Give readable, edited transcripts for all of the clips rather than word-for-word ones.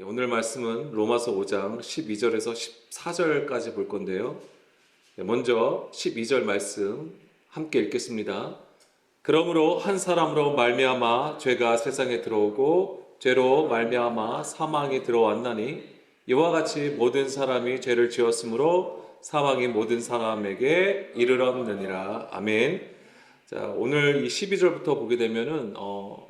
오늘 말씀은 로마서 5장 12절에서 14절까지 볼 건데요. 먼저 12절 말씀 함께 읽겠습니다. 그러므로 한 사람으로 말미암아 죄가 세상에 들어오고 죄로 말미암아 사망이 들어왔나니 이와 같이 모든 사람이 죄를 지었으므로 사망이 모든 사람에게 이르렀느니라. 아멘. 자, 오늘 이 12절부터 보게 되면은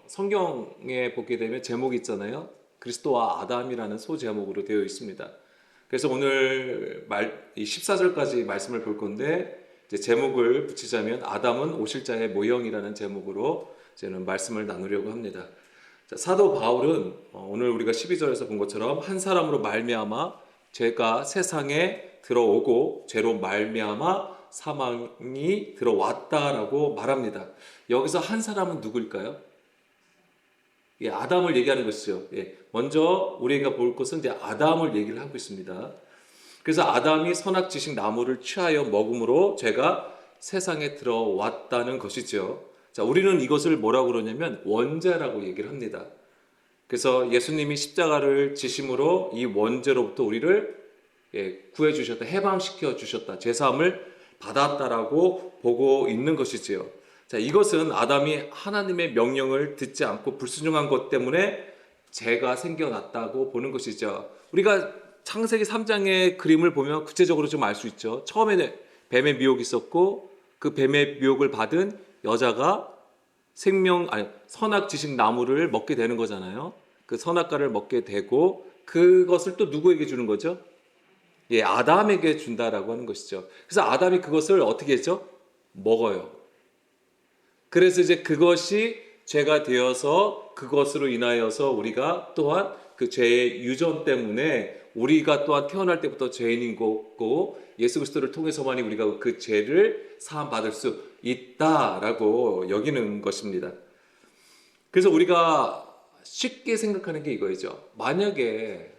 성경에 보게 되면 제목이 있잖아요. 그리스도와 아담이라는 소제목으로 되어 있습니다. 그래서 오늘 이 14절까지 말씀을 볼 건데, 이제 제목을 붙이자면 아담은 오실자의 모형이라는 제목으로 저는 말씀을 나누려고 합니다. 자, 사도 바울은 오늘 우리가 12절에서 본 것처럼 한 사람으로 말미암아 죄가 세상에 들어오고 죄로 말미암아 사망이 들어왔다라고 말합니다. 여기서 한 사람은 누구일까요? 아담을 얘기하는 것이죠. 먼저 우리가 볼 것은 이제 아담을 얘기를 하고 있습니다. 그래서 아담이 선악지식 나무를 취하여 먹음으로 죄가 세상에 들어왔다는 것이죠. 자, 우리는 이것을 뭐라고 그러냐면 원죄라고 얘기를 합니다. 그래서 예수님이 십자가를 지심으로 이 원죄로부터 우리를 구해 주셨다, 해방시켜 주셨다, 죄사함을 받았다라고 보고 있는 것이지요. 자, 이것은 아담이 하나님의 명령을 듣지 않고 불순종한 것 때문에 죄가 생겨났다고 보는 것이죠. 우리가 창세기 3장의 그림을 보면 구체적으로 좀 알 수 있죠. 처음에는 뱀의 미혹이 있었고 그 뱀의 미혹을 받은 여자가 선악지식 나무를 먹게 되는 거잖아요. 그 선악과를 먹게 되고 그것을 또 누구에게 주는 거죠? 아담에게 준다라고 하는 것이죠. 그래서 아담이 그것을 어떻게 했죠? 먹어요. 그래서 이제 그것이 죄가 되어서 그것으로 인하여서 우리가 또한 그 죄의 유전 때문에 우리가 또한 태어날 때부터 죄인인 거고 예수 그리스도를 통해서만이 우리가 그 죄를 사함 받을 수 있다라고 여기는 것입니다. 그래서 우리가 쉽게 생각하는 게 이거죠. 만약에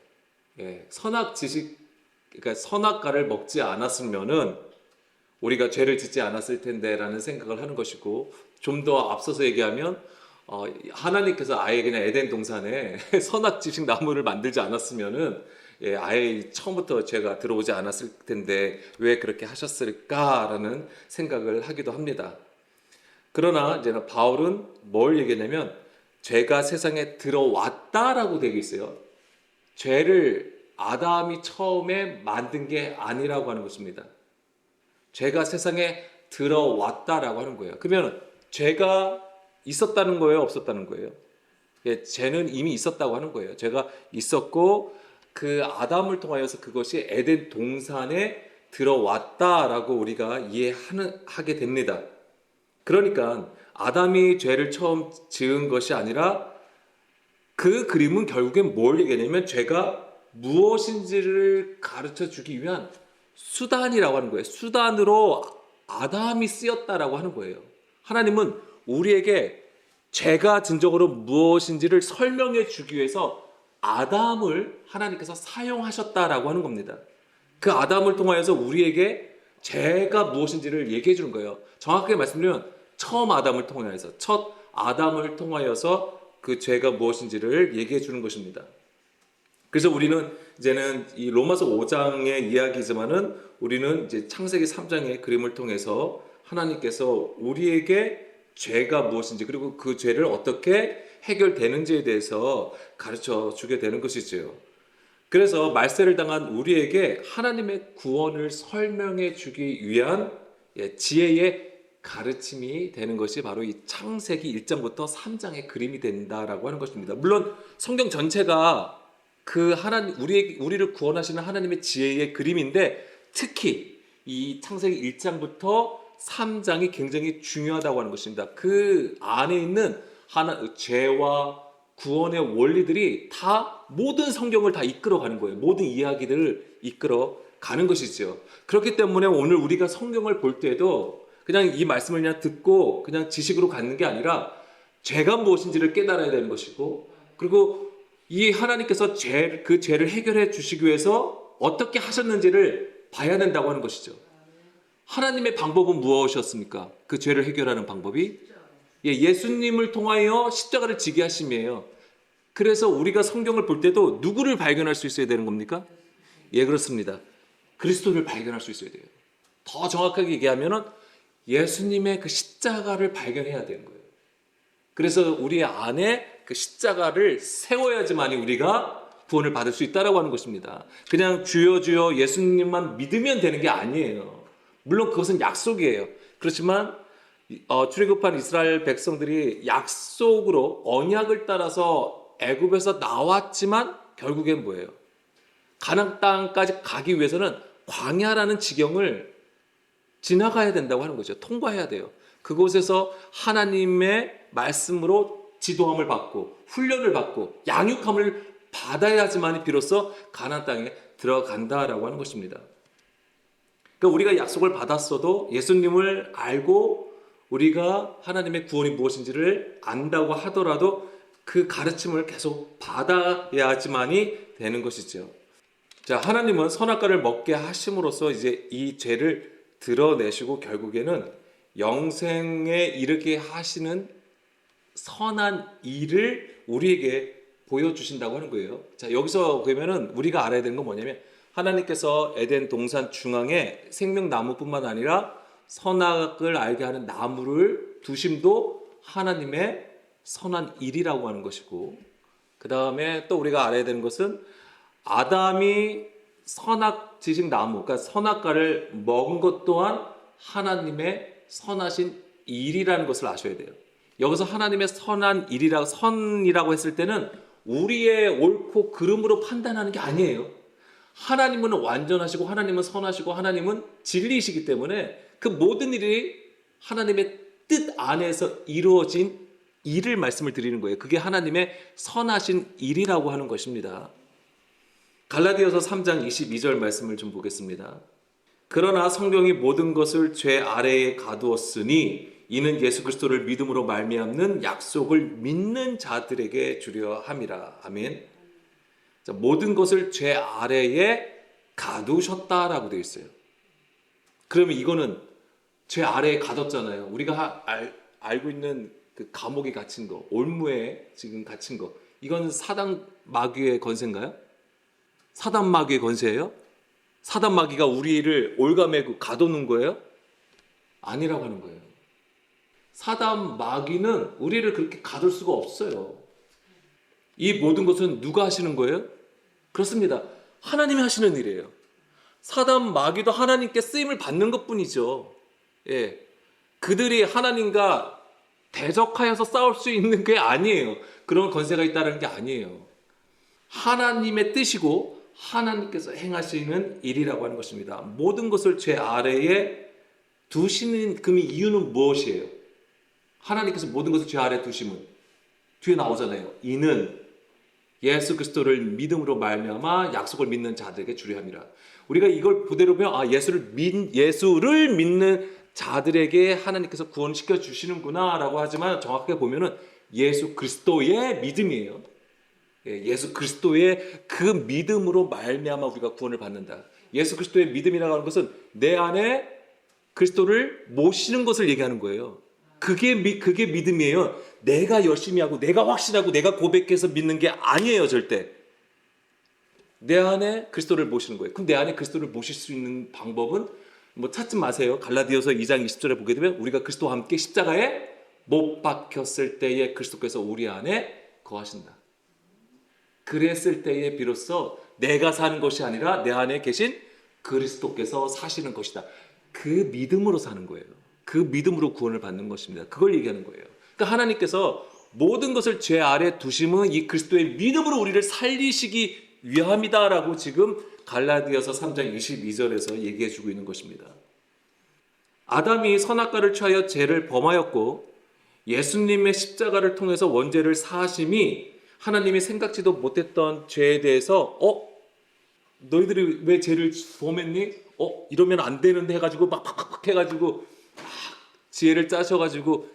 그러니까 선악과를 먹지 않았으면은 우리가 죄를 짓지 않았을 텐데라는 생각을 하는 것이고, 좀 더 앞서서 얘기하면 하나님께서 아예 그냥 에덴 동산에 선악지식 나무를 만들지 않았으면은 아예 처음부터 죄가 들어오지 않았을 텐데 왜 그렇게 하셨을까라는 생각을 하기도 합니다. 그러나 이제 바울은 뭘 얘기하냐면 죄가 세상에 들어왔다라고 되어 있어요. 죄를 아담이 처음에 만든 게 아니라고 하는 것입니다. 죄가 세상에 들어왔다라고 하는 거예요. 그러면 죄가 있었다는 거예요? 없었다는 거예요? 죄는 이미 있었다고 하는 거예요. 죄가 있었고 그 아담을 통하여서 그것이 에덴 동산에 들어왔다라고 우리가 이해하게 됩니다. 그러니까 아담이 죄를 처음 지은 것이 아니라 그 그림은 결국엔 뭘 얘기하냐면 죄가 무엇인지를 가르쳐 주기 위한 수단이라고 하는 거예요. 수단으로 아담이 쓰였다라고 하는 거예요. 하나님은 우리에게 죄가 진정으로 무엇인지를 설명해 주기 위해서 아담을 하나님께서 사용하셨다라고 하는 겁니다. 그 아담을 통하여서 우리에게 죄가 무엇인지를 얘기해 주는 거예요. 정확하게 말씀드리면 첫 아담을 통하여서 그 죄가 무엇인지를 얘기해 주는 것입니다. 그래서 우리는 이제는 이 로마서 5장의 이야기지만은 우리는 이제 창세기 3장의 그림을 통해서 하나님께서 우리에게 죄가 무엇인지 그리고 그 죄를 어떻게 해결되는지에 대해서 가르쳐 주게 되는 것이지요. 그래서 말세를 당한 우리에게 하나님의 구원을 설명해 주기 위한 지혜의 가르침이 되는 것이 바로 이 창세기 1장부터 3장의 그림이 된다라고 하는 것입니다. 물론 성경 전체가 그 우리를 구원하시는 하나님의 지혜의 그림인데 특히 이 창세기 1장부터 3장이 굉장히 중요하다고 하는 것입니다. 그 안에 있는 죄와 구원의 원리들이 다 모든 성경을 다 이끌어가는 거예요. 모든 이야기들을 이끌어가는 것이죠. 그렇기 때문에 오늘 우리가 성경을 볼 때도 그냥 이 말씀을 그냥 듣고 그냥 지식으로 갖는 게 아니라 죄가 무엇인지를 깨달아야 되는 것이고 그리고 이 하나님께서 그 죄를 해결해 주시기 위해서 어떻게 하셨는지를 봐야 된다고 하는 것이죠. 하나님의 방법은 무엇이었습니까? 그 죄를 해결하는 방법이 예수님을 통하여 십자가를 지게 하심이에요. 그래서 우리가 성경을 볼 때도 누구를 발견할 수 있어야 되는 겁니까? 예, 그렇습니다. 그리스도를 발견할 수 있어야 돼요. 더 정확하게 얘기하면은 예수님의 그 십자가를 발견해야 되는 거예요. 그래서 우리 안에 그 십자가를 세워야지만이 우리가 구원을 받을 수 있다라고 하는 것입니다. 그냥 주여 주여 예수님만 믿으면 되는 게 아니에요. 물론 그것은 약속이에요. 그렇지만 출애굽한 이스라엘 백성들이 약속으로 언약을 따라서 애굽에서 나왔지만 결국엔 뭐예요? 가나안 땅까지 가기 위해서는 광야라는 지경을 지나가야 된다고 하는 거죠. 통과해야 돼요. 그곳에서 하나님의 말씀으로 지도함을 받고 훈련을 받고 양육함을 받아야지만 비로소 가나안 땅에 들어간다라고 하는 것입니다. 그러니까 우리가 약속을 받았어도 예수님을 알고 우리가 하나님의 구원이 무엇인지를 안다고 하더라도 그 가르침을 계속 받아야지만이 되는 것이죠. 자, 하나님은 선악과를 먹게 하심으로써 이제 이 죄를 드러내시고 결국에는 영생에 이르게 하시는 선한 일을 우리에게 보여주신다고 하는 거예요. 자, 여기서 그러면은 우리가 알아야 되는 건 뭐냐면 하나님께서 에덴 동산 중앙에 생명나무뿐만 아니라 선악을 알게 하는 나무를 두심도 하나님의 선한 일이라고 하는 것이고, 그 다음에 또 우리가 알아야 되는 것은 아담이 선악 지식 나무, 그러니까 선악과를 먹은 것 또한 하나님의 선하신 일이라는 것을 아셔야 돼요. 여기서 하나님의 선한 일이라고 선이라고 했을 때는 우리의 옳고 그름으로 판단하는 게 아니에요. 하나님은 완전하시고 하나님은 선하시고 하나님은 진리이시기 때문에 그 모든 일이 하나님의 뜻 안에서 이루어진 일을 말씀을 드리는 거예요. 그게 하나님의 선하신 일이라고 하는 것입니다. 갈라디아서 3장 22절 말씀을 좀 보겠습니다. 그러나 성경이 모든 것을 죄 아래에 가두었으니 이는 예수 그리스도를 믿음으로 말미암는 약속을 믿는 자들에게 주려 함이라. 아멘. 자, 모든 것을 죄 아래에 가두셨다라고 되어 있어요. 그러면 이거는 죄 아래에 가뒀잖아요. 우리가 알고 있는 그 감옥에 갇힌 거, 올무에 지금 갇힌 거, 이건 사단 마귀의 권세인가요? 사단 마귀의 권세예요? 사단 마귀가 우리를 올가매고 가둬놓은 거예요? 아니라고 하는 거예요. 사단 마귀는 우리를 그렇게 가둘 수가 없어요. 이 모든 것은 누가 하시는 거예요? 그렇습니다. 하나님이 하시는 일이에요. 사단 마귀도 하나님께 쓰임을 받는 것뿐이죠. 예, 그들이 하나님과 대적하여서 싸울 수 있는 게 아니에요. 그런 권세가 있다는 게 아니에요. 하나님의 뜻이고 하나님께서 행하시는 일이라고 하는 것입니다. 모든 것을 죄 아래에 두시는 그 이유는 무엇이에요? 하나님께서 모든 것을 죄 아래에 두심은 뒤에 나오잖아요. 이는 예수 그리스도를 믿음으로 말미암아 약속을 믿는 자들에게 주려 함이라. 우리가 이걸 그대로 보면 예수를 믿는 자들에게 하나님께서 구원시켜 주시는구나라고 하지만 정확하게 보면은 예수 그리스도의 믿음이에요. 예수 그리스도의 그 믿음으로 말미암아 우리가 구원을 받는다. 예수 그리스도의 믿음이라고 하는 것은 내 안에 그리스도를 모시는 것을 얘기하는 거예요. 그게 믿음이에요. 내가 열심히 하고 내가 확신하고 내가 고백해서 믿는 게 아니에요. 절대. 내 안에 그리스도를 모시는 거예요. 그럼 내 안에 그리스도를 모실 수 있는 방법은 찾지 마세요. 갈라디아서 2장 20절에 보게 되면 우리가 그리스도와 함께 십자가에 못 박혔을 때에 그리스도께서 우리 안에 거하신다. 그랬을 때에 비로소 내가 사는 것이 아니라 내 안에 계신 그리스도께서 사시는 것이다. 그 믿음으로 사는 거예요. 그 믿음으로 구원을 받는 것입니다. 그걸 얘기하는 거예요. 그러니까 하나님께서 모든 것을 죄 아래 두심은 이 그리스도의 믿음으로 우리를 살리시기 위함이다라고 지금 갈라디아서 3장 22절에서 얘기해 주고 있는 것입니다. 아담이 선악과를 취하여 죄를 범하였고 예수님의 십자가를 통해서 원죄를 사하심이 하나님이 생각지도 못했던 죄에 대해서 너희들이 왜 죄를 범했니? 이러면 안 되는데 해가지고 막 해가지고 지혜를 짜셔가지고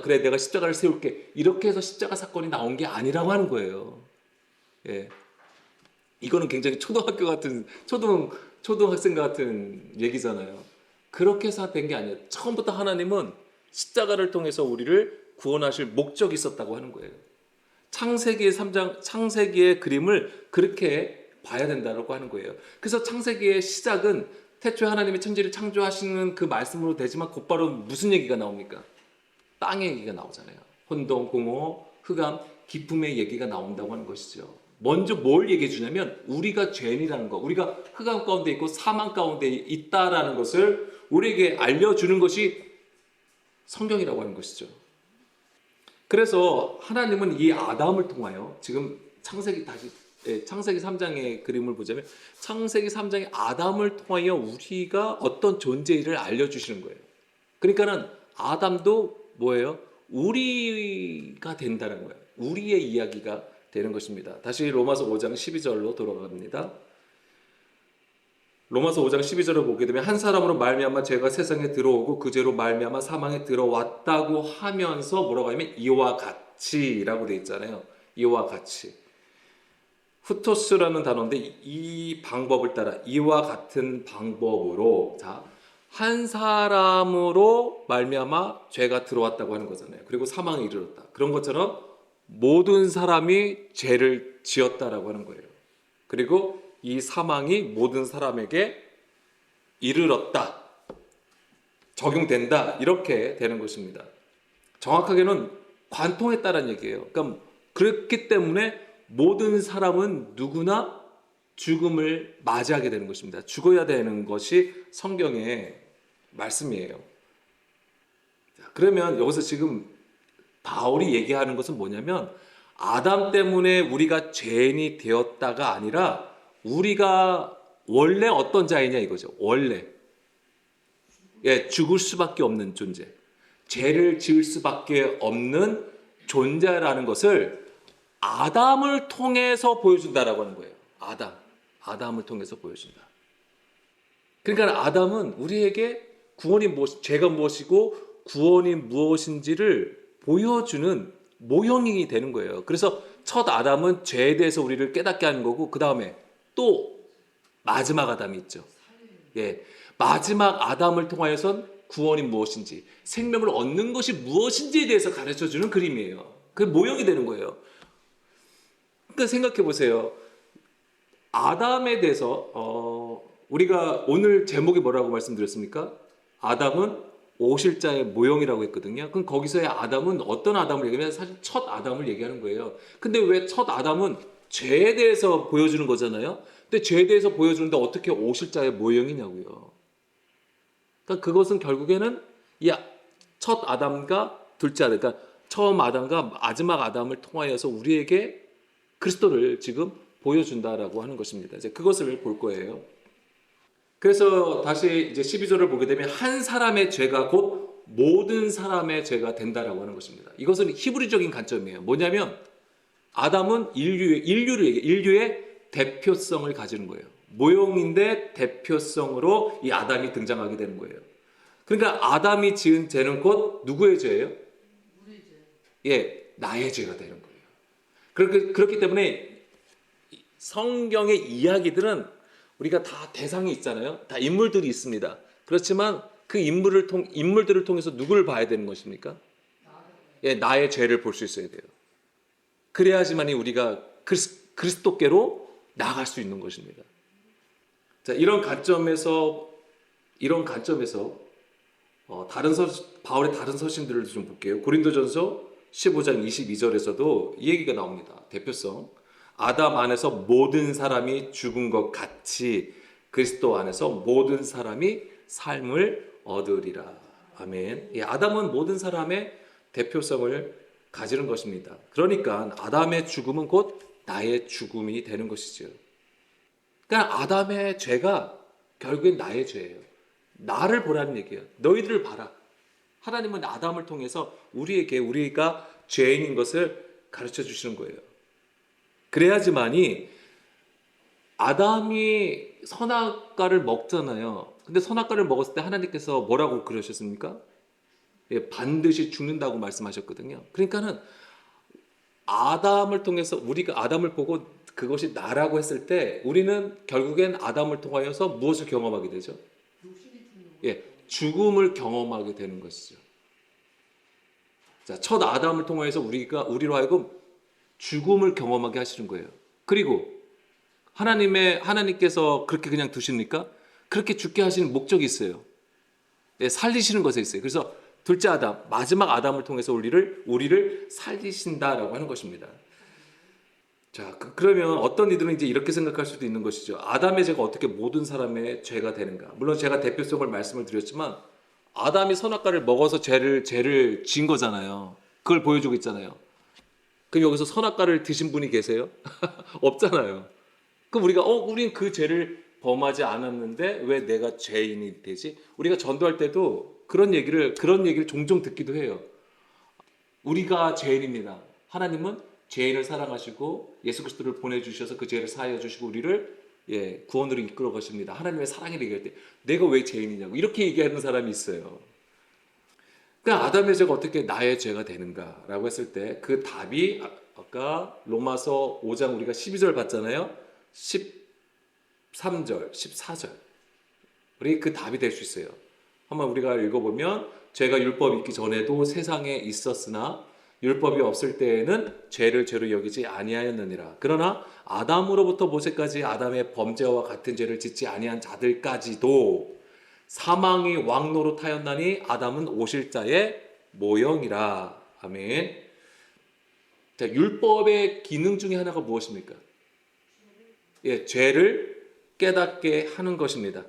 그래 내가 십자가를 세울게 이렇게 해서 십자가 사건이 나온 게 아니라고 하는 거예요. 예, 이거는 굉장히 초등학교 같은 초등학생 같은 얘기잖아요. 그렇게 해서 된 게 아니에요. 처음부터 하나님은 십자가를 통해서 우리를 구원하실 목적이 있었다고 하는 거예요. 창세기의 3장, 창세기의 그림을 그렇게 봐야 된다고 하는 거예요. 그래서 창세기의 시작은 태초에 하나님이 천지를 창조하시는 그 말씀으로 되지만 곧바로 무슨 얘기가 나옵니까? 땅의 얘기가 나오잖아요. 혼동, 공허, 흑암, 기품의 얘기가 나온다고 하는 것이죠. 먼저 뭘 얘기해 주냐면 우리가 죄인이라는 거, 우리가 흑암 가운데 있고 사망 가운데 있다라는 것을 우리에게 알려주는 것이 성경이라고 하는 것이죠. 그래서 하나님은 이 아담을 통하여 지금 창세기 3장의 그림을 보자면 창세기 3장의 아담을 통하여 우리가 어떤 존재를 알려주시는 거예요. 그러니까는 아담도 뭐예요? 우리가 된다는 거예요. 우리의 이야기가 되는 것입니다. 다시 로마서 5장 12절로 돌아갑니다. 로마서 5장 12절을 보게 되면 한 사람으로 말미암아 죄가 세상에 들어오고 그 죄로 말미암아 사망에 들어왔다고 하면서 뭐라고 하냐면 이와 같이라고 되어 있잖아요. 이와 같이. 후토스라는 단어인데 이 방법을 따라 이와 같은 방법으로 한 사람으로 말미암아 죄가 들어왔다고 하는 거잖아요. 그리고 사망에 이르렀다. 그런 것처럼 모든 사람이 죄를 지었다라고 하는 거예요. 그리고 이 사망이 모든 사람에게 이르렀다. 적용된다. 이렇게 되는 것입니다. 정확하게는 관통했다는 얘기예요. 그러니까 그렇기 때문에 모든 사람은 누구나 죽음을 맞이하게 되는 것입니다. 죽어야 되는 것이 성경의 말씀이에요. 그러면 여기서 지금 바울이 얘기하는 것은 뭐냐면 아담 때문에 우리가 죄인이 되었다가 아니라 우리가 원래 어떤 자이냐 이거죠. 원래 죽을 수밖에 없는 존재, 죄를 지을 수밖에 없는 존재라는 것을 아담을 통해서 보여준다라고 하는 거예요. 아담을 통해서 보여준다. 그러니까 아담은 우리에게 구원이 죄가 무엇이고 구원이 무엇인지를 보여주는 모형이 되는 거예요. 그래서 첫 아담은 죄에 대해서 우리를 깨닫게 하는 거고 그 다음에 또 마지막 아담이 있죠. 마지막 아담을 통하여선 구원이 무엇인지, 생명을 얻는 것이 무엇인지에 대해서 가르쳐주는 그림이에요. 그 모형이 되는 거예요. 그러니까 생각해 보세요. 아담에 대해서 우리가 오늘 제목이 뭐라고 말씀드렸습니까? 아담은 오실자의 모형이라고 했거든요. 그럼 거기서의 아담은 어떤 아담을 얘기하면 사실 첫 아담을 얘기하는 거예요. 근데 왜 첫 아담은 죄에 대해서 보여주는 거잖아요. 근데 죄에 대해서 보여주는데 어떻게 오실자의 모형이냐고요. 그러니까 그것은 결국에는 이 첫 아담과 둘째 아담, 그러니까 처음 아담과 마지막 아담을 통하여서 우리에게 그리스도를 지금 보여준다라고 하는 것입니다. 이제 그것을 볼 거예요. 그래서 다시 이제 12절을 보게 되면 한 사람의 죄가 곧 모든 사람의 죄가 된다라고 하는 것입니다. 이것은 히브리적인 관점이에요. 뭐냐면 아담은 인류의 대표성을 가지는 거예요. 모형인데 대표성으로 이 아담이 등장하게 되는 거예요. 그러니까 아담이 지은 죄는 곧 누구의 죄예요? 우리 죄. 나의 죄가 되는 거예요. 그렇기 때문에 성경의 이야기들은 우리가 다 대상이 있잖아요. 다 인물들이 있습니다. 그렇지만 그 인물들을 통해서 누구를 봐야 되는 것입니까? 나의 죄를 볼 수 있어야 돼요. 그래야지만이 우리가 그리스도께로 나아갈 수 있는 것입니다. 자, 이런 관점에서 바울의 다른 서신들을 좀 볼게요. 고린도전서 15장 22절에서도 이 얘기가 나옵니다. 대표성. 아담 안에서 모든 사람이 죽은 것 같이 그리스도 안에서 모든 사람이 삶을 얻으리라. 아멘. 이 아담은 모든 사람의 대표성을 가지는 것입니다. 그러니까 아담의 죽음은 곧 나의 죽음이 되는 것이죠. 그러니까 아담의 죄가 결국엔 나의 죄예요. 나를 보라는 얘기예요. 너희들을 봐라. 하나님은 아담을 통해서 우리가 죄인인 것을 가르쳐 주시는 거예요. 그래야지만이 아담이 선악과를 먹잖아요. 근데 선악과를 먹었을 때 하나님께서 뭐라고 그러셨습니까? 반드시 죽는다고 말씀하셨거든요. 그러니까는 아담을 통해서 우리가 아담을 보고 그것이 나라고 했을 때 우리는 결국엔 아담을 통하여서 무엇을 경험하게 되죠? 죽음을 경험하게 되는 것이죠. 자, 첫 아담을 통해서 우리로 하여금 죽음을 경험하게 하시는 거예요. 그리고 하나님께서 그렇게 그냥 두십니까? 그렇게 죽게 하시는 목적이 있어요. 예, 살리시는 것에 있어요. 그래서 둘째 아담, 마지막 아담을 통해서 우리를 살리신다라고 하는 것입니다. 자, 그러면 어떤 이들은 이제 이렇게 생각할 수도 있는 것이죠. 아담의 죄가 어떻게 모든 사람의 죄가 되는가? 물론 제가 대표성을 말씀을 드렸지만 아담이 선악과를 먹어서 죄를 지은 거잖아요. 그걸 보여주고 있잖아요. 그럼 여기서 선악과를 드신 분이 계세요? 없잖아요. 그럼 우린 그 죄를 범하지 않았는데 왜 내가 죄인이 되지? 우리가 전도할 때도 그런 얘기를 종종 듣기도 해요. 우리가 죄인입니다. 하나님은 죄인을 사랑하시고 예수 그리스도를 보내주셔서 그 죄를 사하여 주시고 우리를 구원으로 이끌어 가십니다. 하나님의 사랑을 얘기할 때 내가 왜 죄인이냐고 이렇게 얘기하는 사람이 있어요. 그러니까 아담의 죄가 어떻게 나의 죄가 되는가라고 했을 때 그 답이 아까 로마서 5장 우리가 12절 봤잖아요. 13절, 14절. 우리 그 답이 될 수 있어요. 한번 우리가 읽어보면 죄가 율법이 있기 전에도 세상에 있었으나 율법이 없을 때에는 죄를 죄로 여기지 아니하였느니라. 그러나 아담으로부터 모세까지 아담의 범죄와 같은 죄를 짓지 아니한 자들까지도 사망이 왕노릇하였나니 아담은 오실 자의 모형이라. 아멘. 자, 율법의 기능 중에 하나가 무엇입니까? 죄를 깨닫게 하는 것입니다.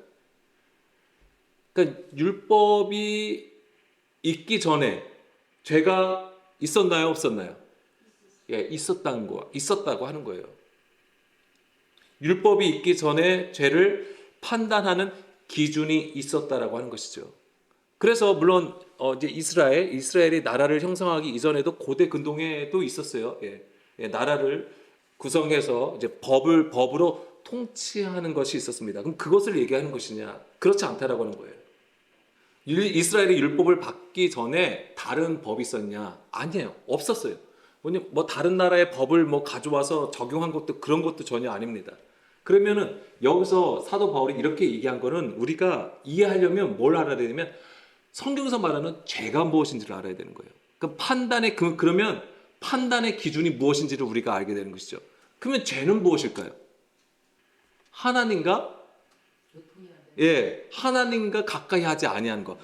그러니까 율법이 있기 전에 죄가 있었나요, 없었나요? 있었다고 하는 거예요. 율법이 있기 전에 죄를 판단하는 기준이 있었다라고 하는 것이죠. 그래서 물론 이제 이스라엘이 나라를 형성하기 이전에도 고대 근동에도 있었어요. 나라를 구성해서 이제 법으로 통치하는 것이 있었습니다. 그럼 그것을 얘기하는 것이냐? 그렇지 않다라고 하는 거예요. 이스라엘이 율법을 받기 전에 다른 법이 있었냐? 아니에요. 없었어요. 뭐 다른 나라의 법을 가져와서 적용한 것도 그런 것도 전혀 아닙니다. 그러면은 여기서 사도 바울이 이렇게 얘기한 거는 우리가 이해하려면 뭘 알아야 되냐면 성경에서 말하는 죄가 무엇인지를 알아야 되는 거예요. 그러면 판단의 기준이 무엇인지를 우리가 알게 되는 것이죠. 그러면 죄는 무엇일까요? 하나님과 가까이 하지 아니한 것.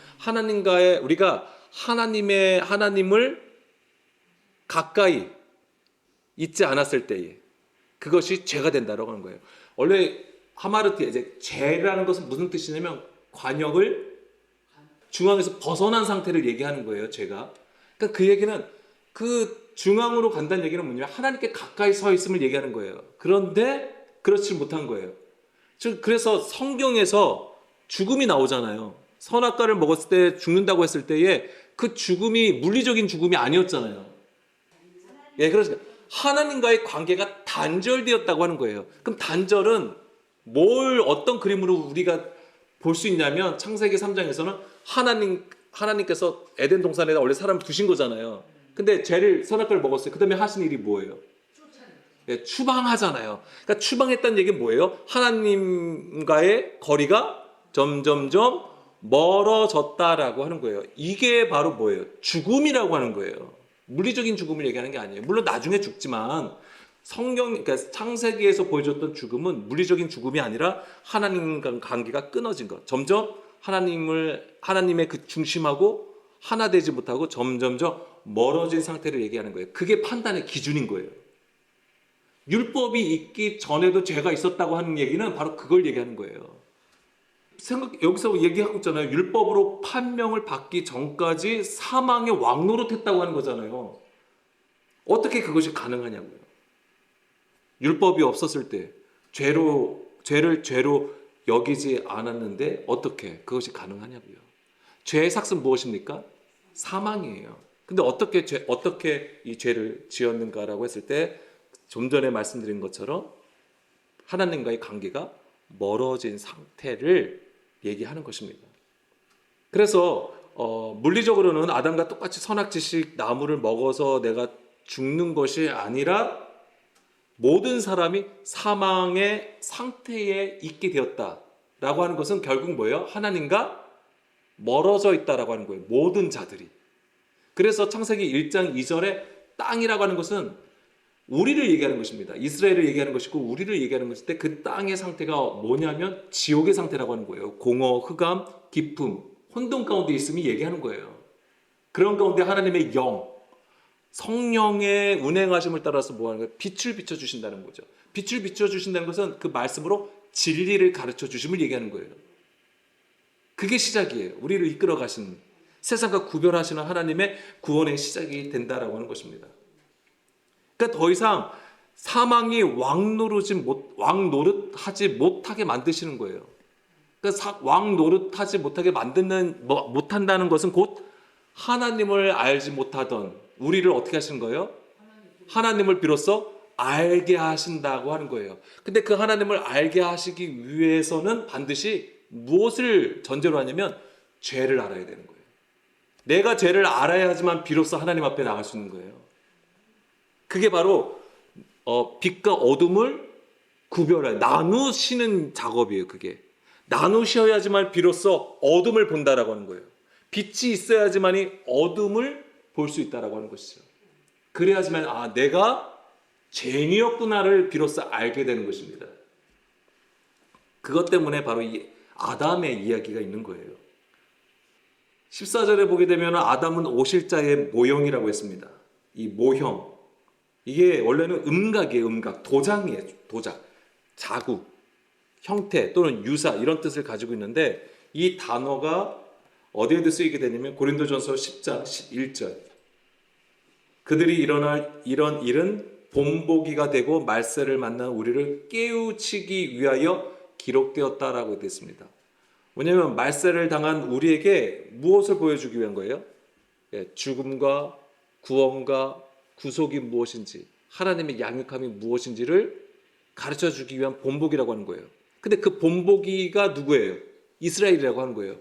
우리가 하나님을 가까이 있지 않았을 때에 그것이 죄가 된다라고 하는 거예요. 원래 하마르티에 이제 죄라는 것은 무슨 뜻이냐면 관역을 중앙에서 벗어난 상태를 얘기하는 거예요. 죄가. 그러니까 그 얘기는 그 중앙으로 간다는 얘기는 뭐냐면 하나님께 가까이 서 있음을 얘기하는 거예요. 그런데 그렇지 못한 거예요. 그래서 성경에서 죽음이 나오잖아요. 선악과를 먹었을 때 죽는다고 했을 때에 그 죽음이 물리적인 죽음이 아니었잖아요. 그래서 하나님과의 관계가 단절되었다고 하는 거예요. 그럼 단절은 어떤 그림으로 우리가 볼 수 있냐면 창세기 3장에서는 하나님께서 에덴 동산에다 원래 사람을 두신 거잖아요. 근데 선악과를 먹었어요. 그 다음에 하신 일이 뭐예요? 추방하잖아요. 그러니까 추방했다는 얘기는 뭐예요? 하나님과의 거리가 점점점 멀어졌다라고 하는 거예요. 이게 바로 뭐예요? 죽음이라고 하는 거예요. 물리적인 죽음을 얘기하는 게 아니에요. 물론 나중에 죽지만 그러니까 창세기에서 보여줬던 죽음은 물리적인 죽음이 아니라 하나님과 관계가 끊어진 것. 점점 하나님의 그 중심하고 하나 되지 못하고 점점점 멀어진 상태를 얘기하는 거예요. 그게 판단의 기준인 거예요. 율법이 있기 전에도 죄가 있었다고 하는 얘기는 바로 그걸 얘기하는 거예요. 여기서 얘기하고 있잖아요. 율법으로 판명을 받기 전까지 사망의 왕노릇했다고 하는 거잖아요. 어떻게 그것이 가능하냐고요. 율법이 없었을 때 죄를 죄로 여기지 않았는데 어떻게 그것이 가능하냐고요. 죄의 삭은 무엇입니까? 사망이에요. 근데 어떻게 이 죄를 지었는가라고 했을 때 좀 전에 말씀드린 것처럼 하나님과의 관계가 멀어진 상태를 얘기하는 것입니다. 그래서 물리적으로는 아담과 똑같이 선악지식 나무를 먹어서 내가 죽는 것이 아니라 모든 사람이 사망의 상태에 있게 되었다라고 하는 것은 결국 뭐예요? 하나님과 멀어져 있다라고 하는 거예요. 모든 자들이. 그래서 창세기 1장 2절에 땅이라고 하는 것은 우리를 얘기하는 것입니다. 이스라엘을 얘기하는 것이고 우리를 얘기하는 것인데 그 땅의 상태가 뭐냐면 지옥의 상태라고 하는 거예요. 공허, 흑암, 기쁨, 혼돈 가운데 있음이 얘기하는 거예요. 그런 가운데 하나님의 영, 성령의 운행하심을 따라서 뭐 하는 거예요? 빛을 비춰주신다는 거죠. 빛을 비춰주신다는 것은 그 말씀으로 진리를 가르쳐 주심을 얘기하는 거예요. 그게 시작이에요. 우리를 이끌어 가시는, 세상과 구별하시는 하나님의 구원의 시작이 된다라고 하는 것입니다. 그러니까 더 이상 사망이 왕노릇하지 못하게 만드시는 거예요. 그러니까 왕노릇하지 못한다는 것은 곧 하나님을 알지 못하던 우리를 어떻게 하시는 거예요? 하나님을 비로소 알게 하신다고 하는 거예요. 근데 그 하나님을 알게 하시기 위해서는 반드시 무엇을 전제로 하냐면 죄를 알아야 되는 거예요. 내가 죄를 알아야지만 비로소 하나님 앞에 나갈 수 있는 거예요. 그게 바로 빛과 어둠을 나누시는 작업이에요. 그게 나누셔야지만 비로소 어둠을 본다라고 하는 거예요. 빛이 있어야지만이 어둠을 볼 수 있다라고 하는 것이죠. 그래야지만 내가 죄인이었구나를 비로소 알게 되는 것입니다. 그것 때문에 바로 이 아담의 이야기가 있는 거예요. 14절에 보게 되면 아담은 오실자의 모형이라고 했습니다. 이 모형, 이게 원래는 음각이에요. 음각, 도장이에요. 도장, 자국, 형태 또는 유사 이런 뜻을 가지고 있는데 이 단어가 어디에도 쓰이게 되냐면 고린도전서 10장 11절, 그들이 일어날 이런 일은 본보기가 되고 말세를 만난 우리를 깨우치기 위하여 기록되었다라고 됐습니다. 뭐냐면 말세를 당한 우리에게 무엇을 보여주기 위한 거예요? 죽음과 구원과 구속이 무엇인지, 하나님의 양육함이 무엇인지를 가르쳐주기 위한 본보기라고 하는 거예요. 근데 그 본보기가 누구예요? 이스라엘이라고 하는 거예요.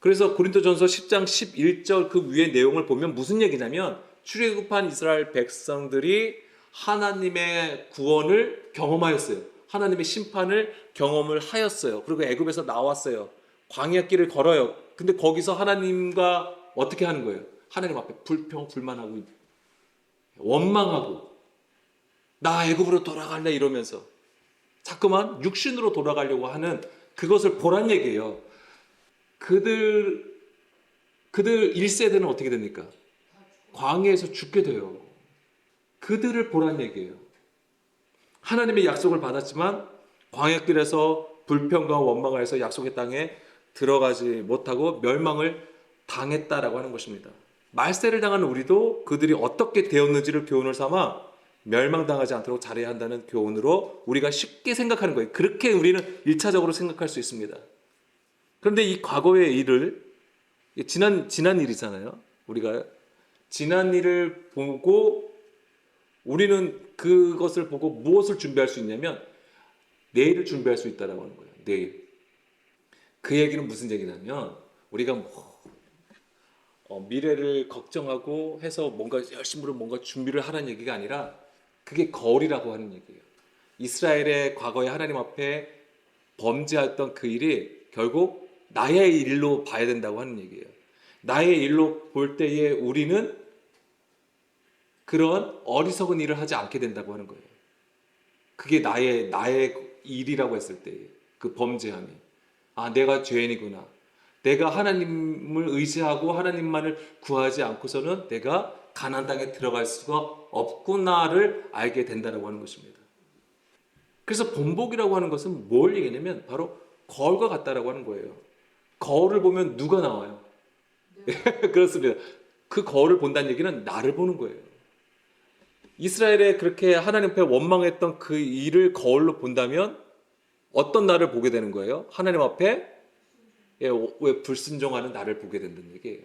그래서 고린도전서 10장 11절 그 위의 내용을 보면 무슨 얘기냐면 출애굽한 이스라엘 백성들이 하나님의 구원을 경험하였어요. 하나님의 심판을 경험을 하였어요. 그리고 애굽에서 나왔어요. 광야길을 걸어요. 근데 거기서 하나님과 어떻게 하는 거예요? 하나님 앞에 불평불만하고 원망하고 나 애굽으로 돌아갈래 이러면서 자꾸만 육신으로 돌아가려고 하는 그것을 보란 얘기예요. 그들 1세대는 어떻게 됩니까? 광야에서 죽게 돼요. 그들을 보란 얘기예요. 하나님의 약속을 받았지만 광야길에서 불평과 원망을 해서 약속의 땅에 들어가지 못하고 멸망을 당했다라고 하는 것입니다. 말세를 당한 우리도 그들이 어떻게 되었는지를 교훈을 삼아 멸망당하지 않도록 잘해야 한다는 교훈으로 우리가 쉽게 생각하는 거예요. 그렇게 우리는 1차적으로 생각할 수 있습니다. 그런데 이 과거의 일을 지난 일이잖아요. 우리가 지난 일을 보고 우리는 그것을 보고 무엇을 준비할 수 있냐면 내일을 준비할 수 있다라고 하는 거예요. 내일. 그 얘기는 무슨 얘기냐면 우리가 미래를 걱정하고 해서 뭔가 열심으로 뭔가 준비를 하라는 얘기가 아니라 그게 거울이라고 하는 얘기예요. 이스라엘의 과거에 하나님 앞에 범죄했던 그 일이 결국 나의 일로 봐야 된다고 하는 얘기예요. 나의 일로 볼 때에 우리는 그런 어리석은 일을 하지 않게 된다고 하는 거예요. 그게 나의 일이라고 했을 때 그 범죄함이 내가 죄인이구나. 내가 하나님을 의지하고 하나님만을 구하지 않고서는 내가 가나안 땅에 들어갈 수가 없구나를 알게 된다고 하는 것입니다. 그래서 본보기라고 하는 것은 뭘 얘기냐면 바로 거울과 같다라고 하는 거예요. 거울을 보면 누가 나와요? 그렇습니다. 그 거울을 본다는 얘기는 나를 보는 거예요. 이스라엘에 그렇게 하나님 앞에 원망했던 그 일을 거울로 본다면 어떤 나를 보게 되는 거예요? 하나님 앞에 왜 불순종하는 나를 보게 된다는 얘기예요.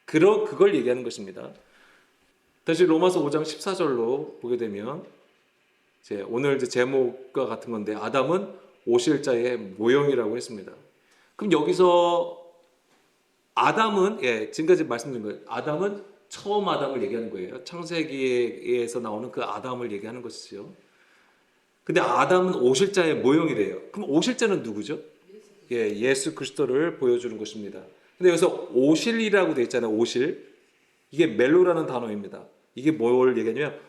그걸 얘기하는 것입니다. 다시 로마서 5장 14절로 보게 되면 오늘 제목과 같은 건데 아담은 오실 자의 모형이라고 했습니다. 그럼 여기서 아담은 지금까지 말씀드린 거예요. 아담은 처음 아담을 얘기하는 거예요. 창세기에서 나오는 그 아담을 얘기하는 것이죠. 근데 아담은 오실 자의 모형이래요. 그럼 오실 자는 누구죠? 예수 그리스도를 보여주는 것입니다. 근데 여기서 오실이라고 되어 있잖아요. 오실. 이게 멜로라는 단어입니다. 이게 뭘 얘기하냐면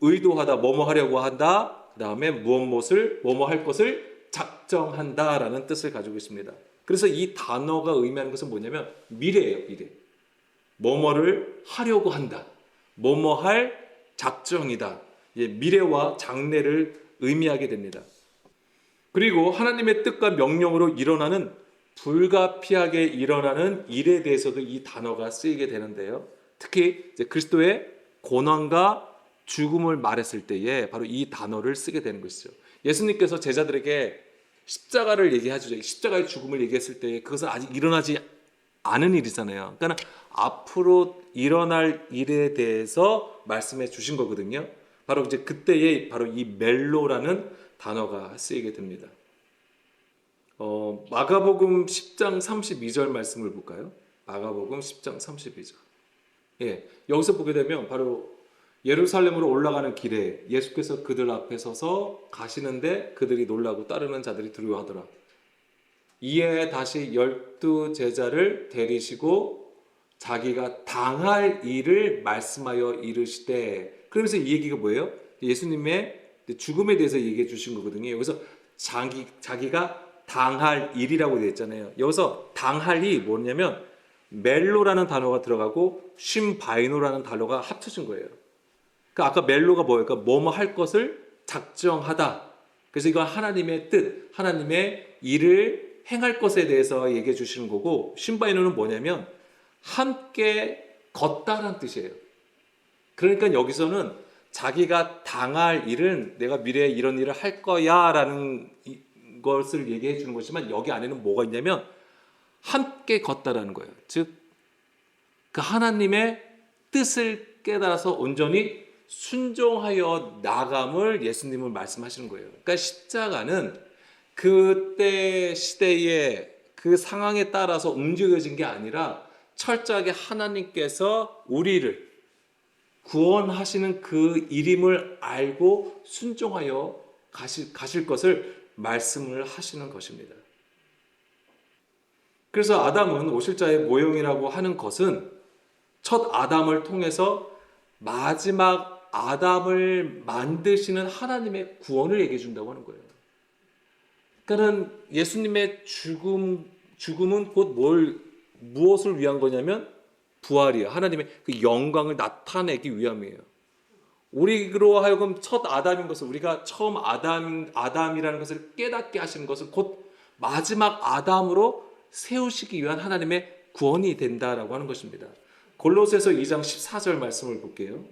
의도하다, 뭐뭐 하려고 한다. 그 다음에 뭐뭐 할 것을 작정한다라는 뜻을 가지고 있습니다. 그래서 이 단어가 의미하는 것은 뭐냐면 미래예요, 미래. 뭐뭐를 하려고 한다. 뭐뭐 할 작정이다. 미래와 장래를 의미하게 됩니다. 그리고 하나님의 뜻과 명령으로 일어나는 불가피하게 일어나는 일에 대해서도 이 단어가 쓰이게 되는데요. 특히 이제 그리스도의 고난과 죽음을 말했을 때에 바로 이 단어를 쓰게 되는 것이죠. 예수님께서 제자들에게 십자가를 얘기하죠. 십자가의 죽음을 얘기했을 때 그것은 아직 일어나지 않은 일이잖아요. 그러니까 앞으로 일어날 일에 대해서 말씀해 주신 거거든요. 바로 이제 그때에 바로 이 멜로라는 단어가 쓰이게 됩니다. 마가복음 10장 32절 말씀을 볼까요? 마가복음 10장 32절. 여기서 보게 되면 바로 예루살렘으로 올라가는 길에 예수께서 그들 앞에 서서 가시는데 그들이 놀라고 따르는 자들이 두려워하더라. 이에 다시 12 제자를 데리시고 자기가 당할 일을 말씀하여 이르시되, 그러면서 이 얘기가 뭐예요? 예수님의 죽음에 대해서 얘기해 주신 거거든요. 여기서 자기가 당할 일이라고 되어 있잖아요. 여기서 당할이 뭐냐면 멜로라는 단어가 들어가고 쉼바이노라는 단어가 합쳐진 거예요. 그러니까 아까 멜로가 뭐예요? 그러니까 뭐뭐 할 것을 작정하다. 그래서 이건 하나님의 뜻, 하나님의 일을 행할 것에 대해서 얘기해 주시는 거고, 쉼바이노는 뭐냐면 함께 걷다라는 뜻이에요. 그러니까 여기서는 자기가 당할 일은 내가 미래에 이런 일을 할 거야 라는 것을 얘기해 주는 것이지만, 여기 안에는 뭐가 있냐면 함께 걷다라는 거예요. 즉 그 하나님의 뜻을 깨달아서 온전히 순종하여 나감을 예수님은 말씀하시는 거예요. 그러니까 십자가는 그때 시대의 그 상황에 따라서 움직여진 게 아니라 철저하게 하나님께서 우리를 구원하시는 그 일임을 알고 순종하여 가실 것을 말씀을 하시는 것입니다. 그래서 아담은 오실자의 모형이라고 하는 것은 첫 아담을 통해서 마지막 아담을 만드시는 하나님의 구원을 얘기해 준다고 하는 거예요. 그러니까 예수님의 죽음은 곧 무엇을 위한 거냐면 부활이에요. 하나님의 그 영광을 나타내기 위함이에요. 우리로 하여금 첫 아담인 것을, 우리가 처음 아담이라는 것을 깨닫게 하시는 것은 곧 마지막 아담으로 세우시기 위한 하나님의 구원이 된다라고 하는 것입니다. 골로새서 2장 14절 말씀을 볼게요.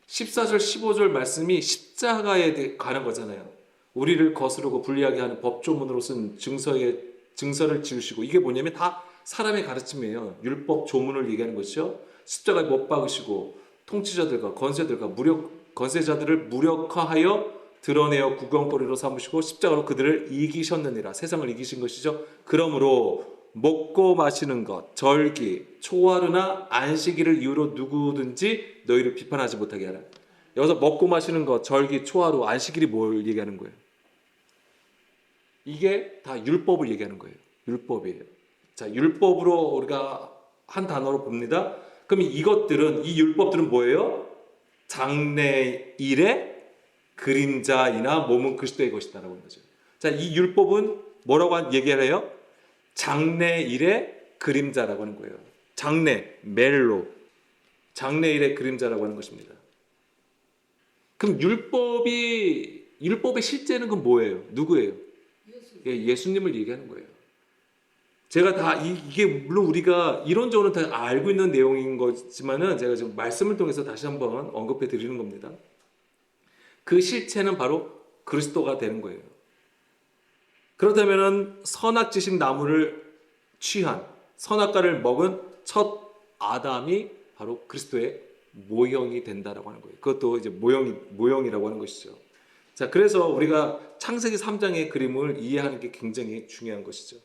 14절 15절 말씀이 십자가에 관한 거잖아요. 우리를 거스르고 불리하게 하는 법조문으로 쓴 증서를 지으시고, 이게 뭐냐면 다 사람의 가르침이에요. 율법 조문을 얘기하는 것이죠. 십자가에 못 박으시고 통치자들과 권세자들을 무력화하여 드러내어 구경거리로 삼으시고 십자가로 그들을 이기셨느니라. 세상을 이기신 것이죠. 그러므로 먹고 마시는 것, 절기, 초하루나 안식일을 이유로 누구든지 너희를 비판하지 못하게 하라. 여기서 먹고 마시는 것, 절기, 초하루, 안식일이 뭘 얘기하는 거예요? 이게 다 율법을 얘기하는 거예요. 율법이에요. 자, 율법으로 우리가 한 단어로 봅니다. 그럼 이 율법들은 뭐예요? 장래일의 그림자이나 몸은 그리스도의 것이다라고 하는 거죠. 자, 이 율법은 뭐라고 얘기를 해요? 장래일의 그림자라고 하는 거예요. 멜로. 장래일의 그림자라고 하는 것입니다. 그럼 율법의 실제는 그건 뭐예요? 누구예요? 예수님을 얘기하는 거예요. 제가 다 이게 물론 우리가 이론적으로 다 알고 있는 내용인 거지만은 제가 지금 말씀을 통해서 다시 한번 언급해 드리는 겁니다. 그 실체는 바로 그리스도가 되는 거예요. 그렇다면은 선악지식 나무를 취한 선악과를 먹은 첫 아담이 바로 그리스도의 모형이 된다라고 하는 거예요. 그것도 이제 모형이라고 하는 것이죠. 자, 그래서 우리가 창세기 3장의 그림을 이해하는 게 굉장히 중요한 것이죠.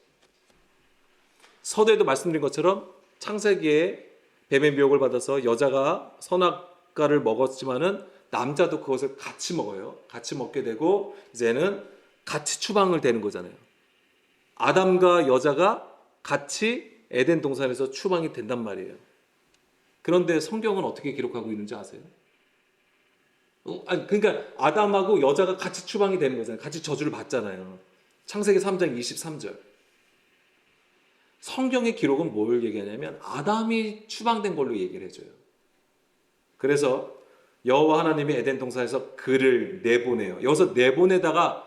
서두에도 말씀드린 것처럼 창세기에 뱀의 미혹을 받아서 여자가 선악과를 먹었지만은 남자도 그것을 같이 먹어요. 같이 먹게 되고 이제는 같이 추방을 되는 거잖아요. 아담과 여자가 같이 에덴 동산에서 추방이 된단 말이에요. 그런데 성경은 어떻게 기록하고 있는지 아세요? 아니, 그러니까 아담하고 여자가 같이 추방이 되는 거잖아요. 같이 저주를 받잖아요. 창세기 3장 23절. 성경의 기록은 뭘 얘기하냐면 아담이 추방된 걸로 얘기를 해줘요. 그래서 여호와 하나님이 에덴 동산에서 그를 내보내요. 여기서 내보내다가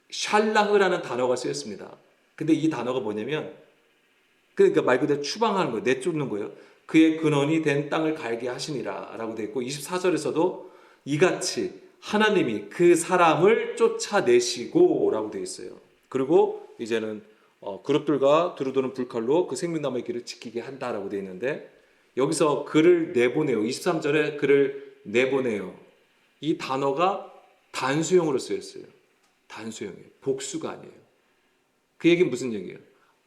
샬라흐라는 단어가 쓰였습니다. 근데 이 단어가 뭐냐면 그러니까 말 그대로 추방하는 거예요. 내쫓는 거예요. 그의 근원이 된 땅을 갈게 하시니라 라고 되어 있고 24절에서도 이같이 하나님이 그 사람을 쫓아내시고 라고 되어 있어요. 그리고 이제는 그룹들과 두루두는 불칼로 그 생명나무의 길을 지키게 한다라고 되어 있는데 여기서 그를 내보내요. 23절에 그를 내보내요. 이 단어가 단수형으로 쓰였어요. 단수형이에요. 복수가 아니에요. 그 얘기는 무슨 얘기예요?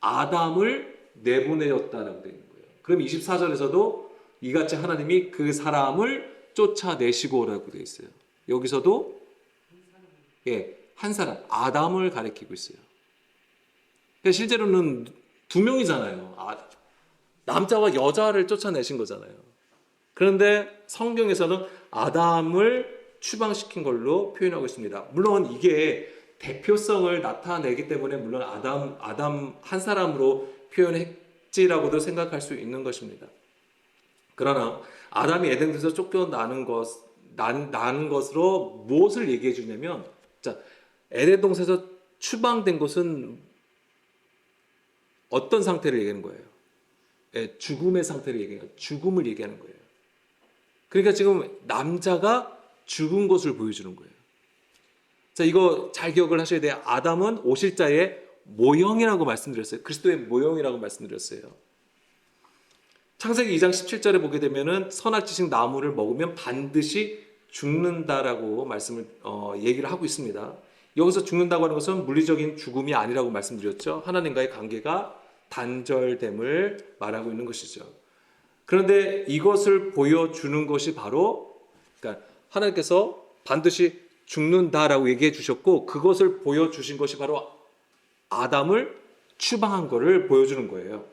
아담을 내보내었다라고 되어 있는 거예요. 그럼 24절에서도 이같이 하나님이 그 사람을 쫓아내시고라고 되어 있어요. 여기서도 한 사람 아담을 가리키고 있어요. 실제로는 두 명이잖아요. 남자와 여자를 쫓아내신 거잖아요. 그런데 성경에서는 아담을 추방시킨 걸로 표현하고 있습니다. 물론 이게 대표성을 나타내기 때문에 물론 아담 한 사람으로 표현했지라고도 생각할 수 있는 것입니다. 그러나 아담이 에덴에서 쫓겨나는 것으로 무엇을 얘기해 주냐면, 자, 에덴 동산에서 추방된 것은 어떤 상태를 얘기하는 거예요? 죽음의 상태를 얘기해요. 죽음을 얘기하는 거예요. 그러니까 지금 남자가 죽은 것을 보여주는 거예요. 자, 이거 잘 기억을 하셔야 돼요. 아담은 오실자의 모형이라고 말씀드렸어요. 그리스도의 모형이라고 말씀드렸어요. 창세기 2장 17절에 보게 되면은 선악지식 나무를 먹으면 반드시 죽는다라고 얘기를 하고 있습니다. 여기서 죽는다고 하는 것은 물리적인 죽음이 아니라고 말씀드렸죠. 하나님과의 관계가 단절됨을 말하고 있는 것이죠. 그런데 이것을 보여주는 것이 바로, 그러니까 하나님께서 반드시 죽는다라고 얘기해 주셨고, 그것을 보여주신 것이 바로 아담을 추방한 것을 보여주는 거예요.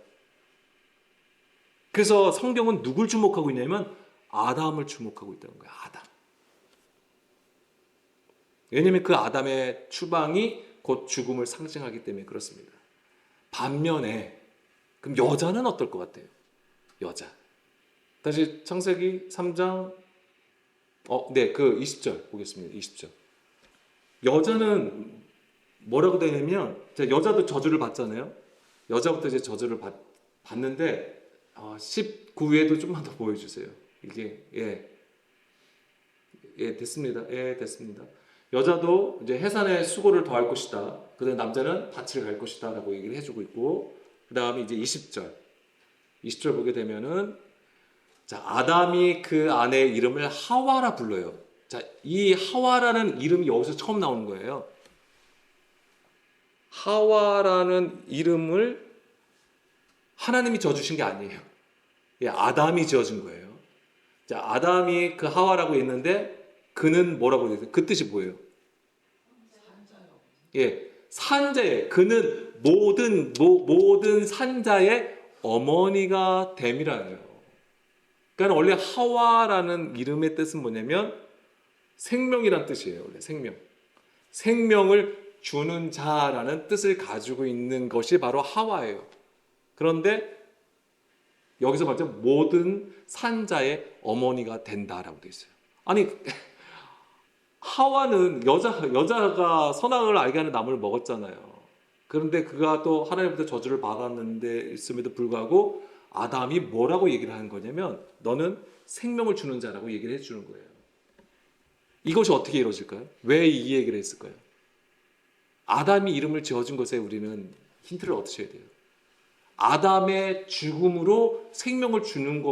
그래서 성경은 누굴 주목하고 있냐면 아담을 주목하고 있다는 거예요. 아담. 왜냐하면 그 아담의 추방이 곧 죽음을 상징하기 때문에 그렇습니다. 반면에 그럼 여자는 어떨 것 같아요? 여자. 다시 창세기 3장 20절 보겠습니다. 20절. 여자는 뭐라고 되냐면, 여자도 저주를 받잖아요. 여자부터 이제 저주를 받는데 19회도 좀만 더 보여주세요. 이게 됐습니다. 됐습니다. 여자도 이제 해산의 수고를 더할 것이다. 그다음 남자는 밭을 갈 것이다라고 얘기를 해주고 있고, 그 다음에 이제 20절 보게 되면은, 자, 아담이 그 아내의 이름을 하와라 불러요. 자, 이 하와라는 이름이 여기서 처음 나오는 거예요. 하와라는 이름을 하나님이 지어주신 게 아니에요. 아담이 지어준 거예요. 자, 아담이 그 하와라고 했는데 그는 뭐라고 되어 있어요? 그 뜻이 뭐예요? 산자의, 그는 모든 산자의 어머니가 됨이라요. 그러니까 원래 하와라는 이름의 뜻은 뭐냐면 생명이란 뜻이에요. 원래 생명을 주는 자라는 뜻을 가지고 있는 것이 바로 하와예요. 그런데 여기서 말하자면 모든 산자의 어머니가 된다라고 되어 있어요. 아니, 하와는 여자가 선악을 알게 하는 나무를 먹었잖아요. 그런데 그가 또 하나님부터 저주를 받았는데 있음에도 불구하고 아담이 뭐라고 얘기를 하는 거냐면 너는 생명을 주는 자라고 얘기를 해주는 거예요. 이것이 어떻게 이루어질까요? 왜 이 얘기를 했을까요? 아담이 이름을 지어준 것에 우리는 힌트를 얻으셔야 돼요. 아담의 죽음으로 생명을 주는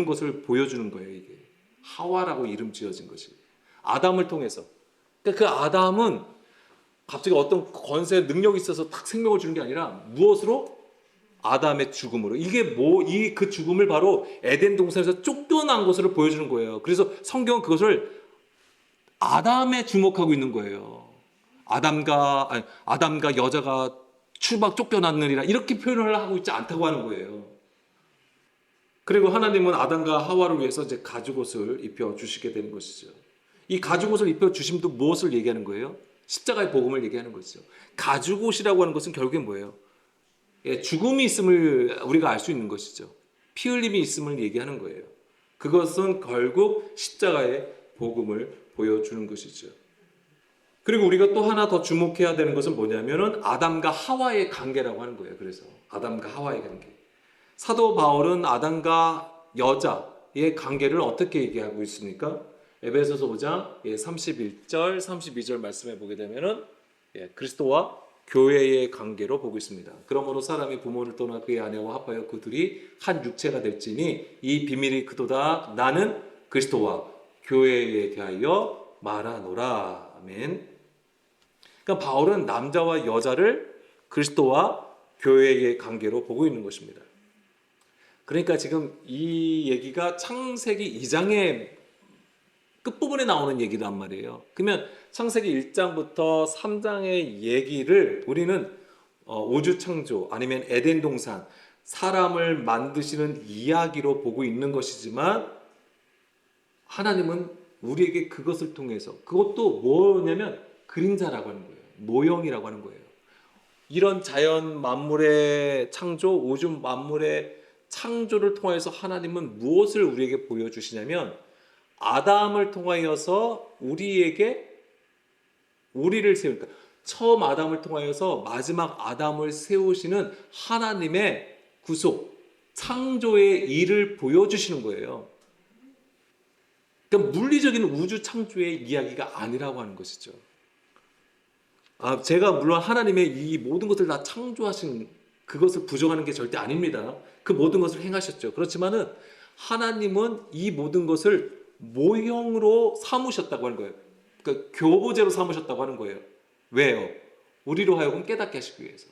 것을 보여주는 거예요. 이게 하와라고 이름 지어진 것이 아담을 통해서. 그러니까 그 아담은 갑자기 어떤 권세 능력이 있어서 딱 생명을 주는 게 아니라 무엇으로? 아담의 죽음으로. 이게 그 죽음을 바로 에덴 동산에서 쫓겨난 것으로 보여주는 거예요. 그래서 성경은 그것을 아담에 주목하고 있는 거예요. 아담과 여자가 쫓겨났느니라 이렇게 표현을 하고 있지 않다고 하는 거예요. 그리고 하나님은 아담과 하와를 위해서 이제 가죽옷을 입혀 주시게 되는 것이죠. 이 가죽옷을 입혀주심도 무엇을 얘기하는 거예요? 십자가의 복음을 얘기하는 거죠. 가죽옷이라고 하는 것은 결국엔 뭐예요? 예, 죽음이 있음을 우리가 알 수 있는 것이죠. 피 흘림이 있음을 얘기하는 거예요. 그것은 결국 십자가의 복음을 보여주는 것이죠. 그리고 우리가 또 하나 더 주목해야 되는 것은 뭐냐면은 아담과 하와의 관계라고 하는 거예요. 그래서 아담과 하와의 관계. 사도 바울은 아담과 여자의 관계를 어떻게 얘기하고 있습니까? 에베소서 5장 31절, 32절 말씀해 보게 되면은 그리스도와 교회의 관계로 보고 있습니다. 그러므로 사람이 부모를 떠나 그의 아내와 합하여 그들이 한 육체가 될지니 이 비밀이 그도다. 나는 그리스도와 교회에 대하여 말하노라. 아멘. 그러니까 바울은 남자와 여자를 그리스도와 교회의 관계로 보고 있는 것입니다. 그러니까 지금 이 얘기가 창세기 2장의 끝부분에 나오는 얘기란 말이에요. 그러면 창세기 1장부터 3장의 얘기를 우리는 우주 창조 아니면 에덴 동산, 사람을 만드시는 이야기로 보고 있는 것이지만 하나님은 우리에게 그것을 통해서, 그것도 뭐냐면 그림자라고 하는 거예요. 모형이라고 하는 거예요. 이런 자연 만물의 창조, 우주 만물의 창조를 통해서 하나님은 무엇을 우리에게 보여주시냐면 아담을 통하여서 우리에게 우리를 세우니까 처음 아담을 통하여서 마지막 아담을 세우시는 하나님의 구속, 창조의 일을 보여주시는 거예요. 그러니까 물리적인 우주 창조의 이야기가 아니라고 하는 것이죠. 제가 물론 하나님의 이 모든 것을 다 창조하신 그것을 부정하는 게 절대 아닙니다. 그 모든 것을 행하셨죠. 그렇지만은 하나님은 이 모든 것을 모형으로 삼으셨다고 하는 거예요. 그러니까 교보제로 삼으셨다고 하는 거예요. 왜요? 우리로 하여금 깨닫게 하시기 위해서.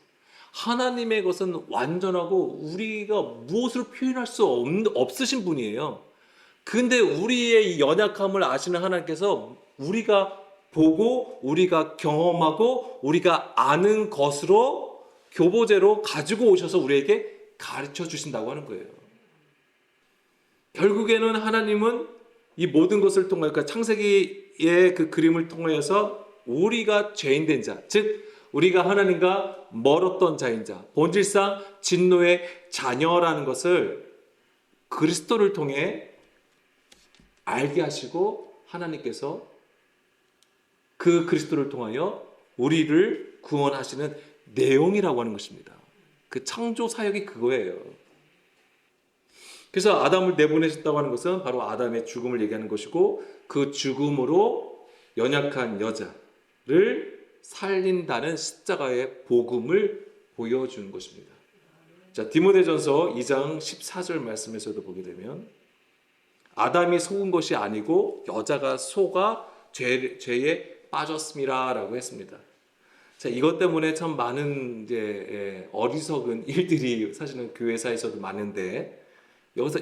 하나님의 것은 완전하고 우리가 무엇으로 표현할 수 없으신 분이에요. 근데 우리의 이 연약함을 아시는 하나님께서 우리가 보고 우리가 경험하고 우리가 아는 것으로 교보제로 가지고 오셔서 우리에게 가르쳐 주신다고 하는 거예요. 결국에는 하나님은 이 모든 것을 통하여, 그러니까 창세기의 그 그림을 통하여서 우리가 죄인된 자, 즉 우리가 하나님과 멀었던 자인 자, 본질상 진노의 자녀라는 것을 그리스도를 통해 알게 하시고 하나님께서 그 그리스도를 통하여 우리를 구원하시는 내용이라고 하는 것입니다. 그 창조 사역이 그거예요. 그래서 아담을 내보내셨다고 하는 것은 바로 아담의 죽음을 얘기하는 것이고 그 죽음으로 연약한 여자를 살린다는 십자가의 복음을 보여주는 것입니다. 자, 디모데전서 2장 14절 말씀에서도 보게 되면 아담이 속은 것이 아니고 여자가 속아 죄에 빠졌습니다라고 했습니다. 자, 이것 때문에 참 많은 이제 어리석은 일들이 사실은 교회사에서도 많은데 여기서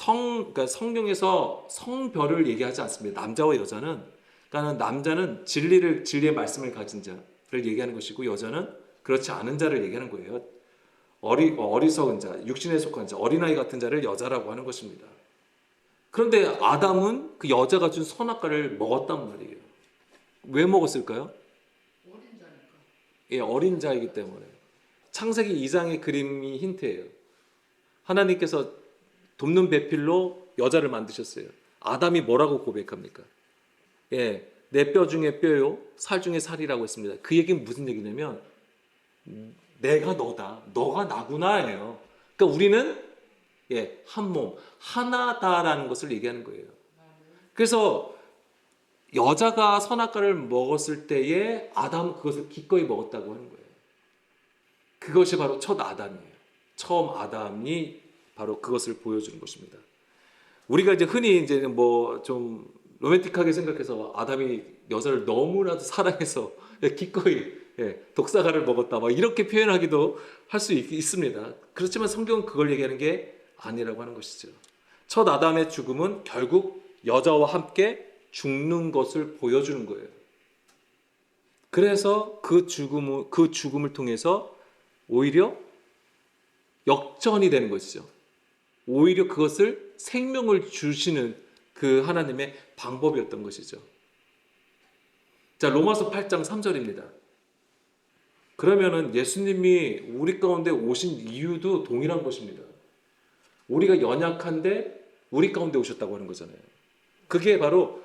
그러니까 성경에서 성별을 얘기하지 않습니다. 남자와 여자는, 그러니까 남자는 진리의 말씀을 가진 자를 얘기하는 것이고 여자는 그렇지 않은 자를 얘기하는 거예요. 어리석은 자, 육신에 속한 자, 어린아이 같은 자를 여자라고 하는 것입니다. 그런데 아담은 그 여자가 준 선악과를 먹었단 말이에요. 왜 먹었을까요? 어린 자니까. 예, 어린 자이기 때문에. 창세기 2장의 그림이 힌트예요. 하나님께서 돕는 배필로 여자를 만드셨어요. 아담이 뭐라고 고백합니까? 예, 내 뼈 중에 뼈요, 살 중에 살이라고 했습니다. 그 얘기는 무슨 얘기냐면 내가 너다, 너가 나구나예요. 그러니까 우리는 한 몸, 하나다라는 것을 얘기하는 거예요. 그래서 여자가 선악과를 먹었을 때에 아담은 그것을 기꺼이 먹었다고 하는 거예요. 그것이 바로 첫 아담이에요. 처음 아담이 바로 그것을 보여주는 것입니다. 우리가 이제 흔히 이제 뭐 좀 로맨틱하게 생각해서 아담이 여자를 너무나도 사랑해서 기꺼이 독사과를 먹었다 막 이렇게 표현하기도 할 수 있습니다. 그렇지만 성경은 그걸 얘기하는 게 아니라고 하는 것이죠. 첫 아담의 죽음은 결국 여자와 함께 죽는 것을 보여주는 거예요. 그래서 그 죽음을 통해서 오히려 역전이 되는 것이죠. 오히려 그것을 생명을 주시는 그 하나님의 방법이었던 것이죠. 자, 로마서 8장 3절입니다. 그러면은 예수님이 우리 가운데 오신 이유도 동일한 것입니다. 우리가 연약한데 우리 가운데 오셨다고 하는 거잖아요. 그게 바로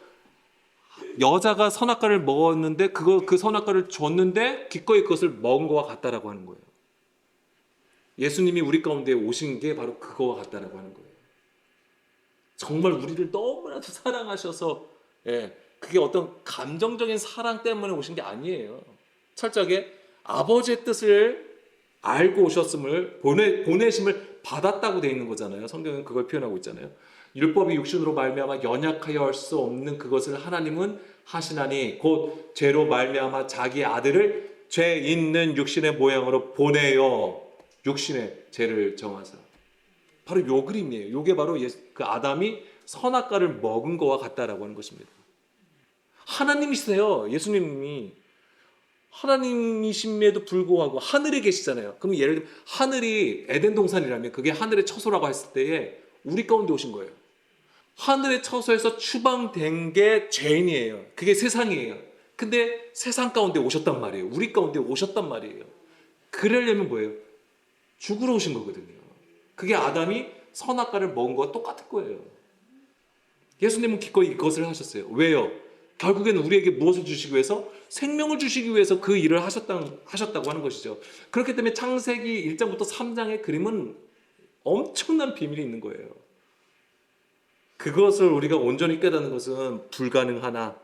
여자가 선악과를 먹었는데 그 선악과를 줬는데 기꺼이 그것을 먹은 것과 같다라고 하는 거예요. 예수님이 우리 가운데 오신 게 바로 그거와 같다라고 하는 거예요. 정말 우리를 너무나도 사랑하셔서, 그게 어떤 감정적인 사랑 때문에 오신 게 아니에요. 철저하게 아버지의 뜻을 알고 오셨음을 보내심을 받았다고 돼 있는 거잖아요. 성경은 그걸 표현하고 있잖아요. 율법이 육신으로 말미암아 연약하여 할 수 없는 그것을 하나님은 하시나니 곧 죄로 말미암아 자기 아들을 죄 있는 육신의 모양으로 보내어 육신의 죄를 정하사. 바로 요 그림이에요. 요게 바로 그 아담이 선악과를 먹은 거와 같다라고 하는 것입니다. 하나님이세요. 예수님이 하나님이심에도 불구하고 하늘에 계시잖아요. 그럼 예를 들면 하늘이 에덴 동산이라면 그게 하늘의 처소라고 했을 때에 우리 가운데 오신 거예요. 하늘의 처소에서 추방된 게 죄인이에요. 그게 세상이에요. 근데 세상 가운데 오셨단 말이에요. 우리 가운데 오셨단 말이에요. 그러려면 뭐예요? 죽으러 오신 거거든요. 그게 아담이 선악과를 먹은 거와 똑같은 거예요. 예수님은 기꺼이 이것을 하셨어요. 왜요? 결국에는 우리에게 무엇을 주시기 위해서? 생명을 주시기 위해서 그 일을 하셨다고 하는 것이죠. 그렇기 때문에 창세기 1장부터 3장의 그림은 엄청난 비밀이 있는 거예요. 그것을 우리가 온전히 깨닫는 것은 불가능하나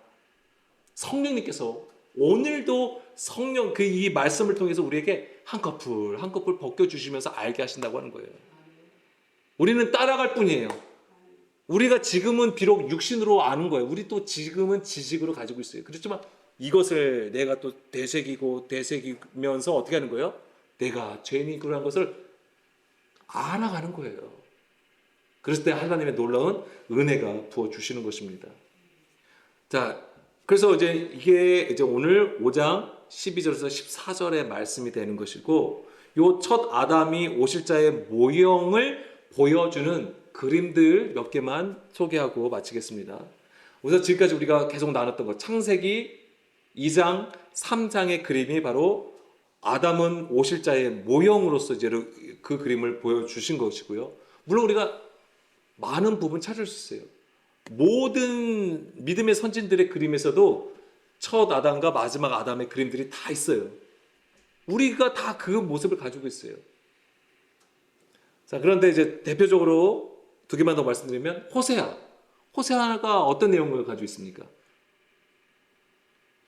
성령님께서 오늘도 성령 이 말씀을 통해서 우리에게 한 커플 한 커플 벗겨주시면서 알게 하신다고 하는 거예요. 우리는 따라갈 뿐이에요. 우리가 지금은 비록 육신으로 아는 거예요. 우리 또 지금은 지식으로 가지고 있어요. 그렇지만 이것을 내가 또 되새기면서 어떻게 하는 거예요? 내가 죄인이라는 것을 알아가는 거예요. 그랬을 때 하나님의 놀라운 은혜가 부어주시는 것입니다. 자, 그래서 이게 오늘 5장 12절에서 14절의 말씀이 되는 것이고, 요 첫 아담이 오실 자의 모형을 보여주는 그림들 몇 개만 소개하고 마치겠습니다. 우선 지금까지 우리가 계속 나눴던 것, 창세기 2장, 3장의 그림이 바로 아담은 오실 자의 모형으로서 그 그림을 보여주신 것이고요. 물론 우리가 많은 부분 찾을 수 있어요. 모든 믿음의 선진들의 그림에서도 첫 아담과 마지막 아담의 그림들이 다 있어요. 우리가 다 그 모습을 가지고 있어요. 자, 그런데 대표적으로 두 개만 더 말씀드리면 호세아가 어떤 내용을 가지고 있습니까?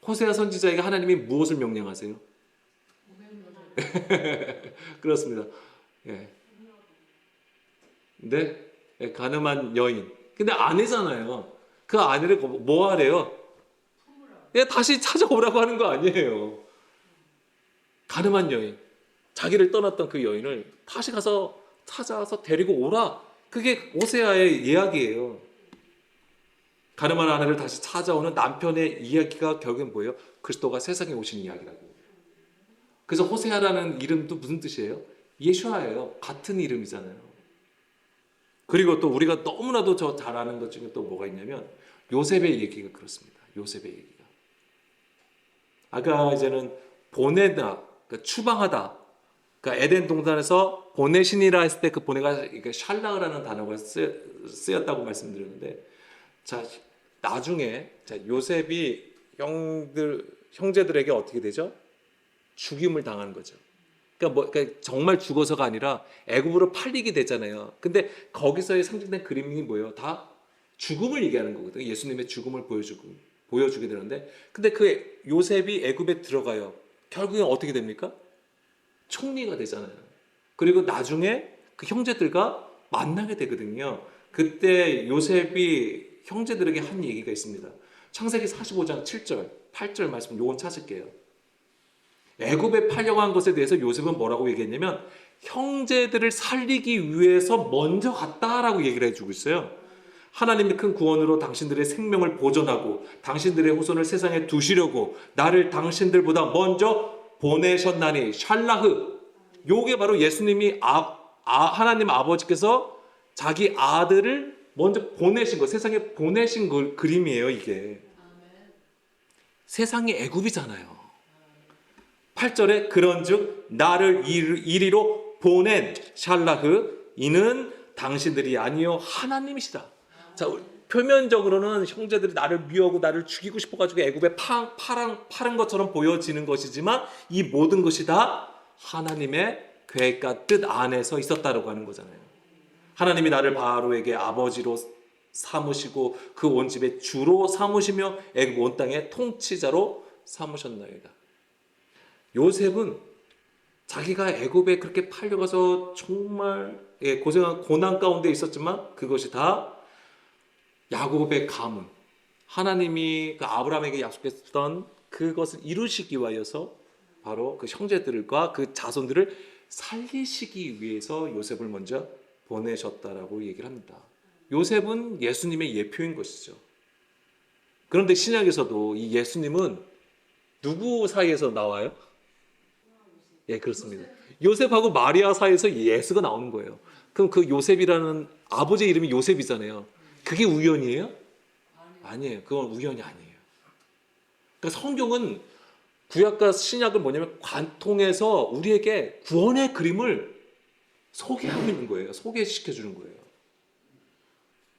호세아 선지자에게 하나님이 무엇을 명령하세요? 그렇습니다. 예. 근데 가늠한 여인. 근데 아내잖아요. 그 아내를 뭐 하래요? 다시 찾아오라고 하는 거 아니에요. 가늠한 여인. 자기를 떠났던 그 여인을 다시 가서 찾아서 데리고 오라. 그게 호세아의 이야기예요. 가늠한 아내를 다시 찾아오는 남편의 이야기가 결국엔 뭐예요? 그리스도가 세상에 오신 이야기라고. 그래서 호세아라는 이름도 무슨 뜻이에요? 예수아예요. 같은 이름이잖아요. 그리고 또 우리가 너무나도 잘 아는 것 중에 또 뭐가 있냐면 요셉의 얘기가 그렇습니다. 요셉의 얘기가. 아까 이제는 보내다, 그러니까 추방하다. 그러니까 에덴 동산에서 보내시니라 했을 때 그 보내가 샬라흐라는 단어가 쓰였다고 말씀드렸는데, 자, 나중에 요셉이 형제들에게 어떻게 되죠? 죽임을 당하는 거죠. 그러니까 정말 죽어서가 아니라 애굽으로 팔리게 되잖아요. 근데 거기서의 상징된 그림이 뭐예요? 다 죽음을 얘기하는 거거든요. 예수님의 죽음을 보여주게 되는데, 근데 그 요셉이 애굽에 들어가요. 결국엔 어떻게 됩니까? 총리가 되잖아요. 그리고 나중에 그 형제들과 만나게 되거든요. 그때 요셉이 형제들에게 한 얘기가 있습니다. 창세기 45장 7절, 8절 말씀 요건 찾을게요. 애굽에 팔려간 것에 대해서 요셉은 뭐라고 얘기했냐면 형제들을 살리기 위해서 먼저 갔다라고 얘기를 해주고 있어요. 하나님의 큰 구원으로 당신들의 생명을 보존하고 당신들의 후손을 세상에 두시려고 나를 당신들보다 먼저 보내셨나니. 샬라흐. 요게 바로 예수님이 하나님 아버지께서 자기 아들을 먼저 보내신 거, 세상에 보내신 그림이에요, 이게. 세상이 애굽이잖아요. 8절에 그런즉 나를 이리로 보낸 샬라흐 이는 당신들이 아니요 하나님이시다. 자, 표면적으로는 형제들이 나를 미워하고 나를 죽이고 싶어가지고 애굽에 파란 것처럼 보여지는 것이지만 이 모든 것이 다 하나님의 계획과 뜻 안에서 있었다라고 하는 거잖아요. 하나님이 나를 바로에게 아버지로 삼으시고 그 온 집의 주로 삼으시며 애굽 온 땅의 통치자로 삼으셨나이다. 요셉은 자기가 애굽에 그렇게 팔려가서 정말 고생한 고난 가운데 있었지만 그것이 다 야곱의 가문, 하나님이 그 아브라함에게 약속했던 그것을 이루시기 위하여서 바로 그 형제들과 그 자손들을 살리시기 위해서 요셉을 먼저 보내셨다라고 얘기를 합니다. 요셉은 예수님의 예표인 것이죠. 그런데 신약에서도 이 예수님은 누구 사이에서 나와요? 예, 그렇습니다. 요셉하고 마리아 사이에서 예수가 나오는 거예요. 그럼 그 요셉이라는 아버지의 이름이 요셉이잖아요. 그게 우연이에요? 아니에요. 그건 우연이 아니에요. 그러니까 성경은 구약과 신약을 뭐냐면 관통해서 우리에게 구원의 그림을 소개하고 있는 거예요. 소개시켜 주는 거예요.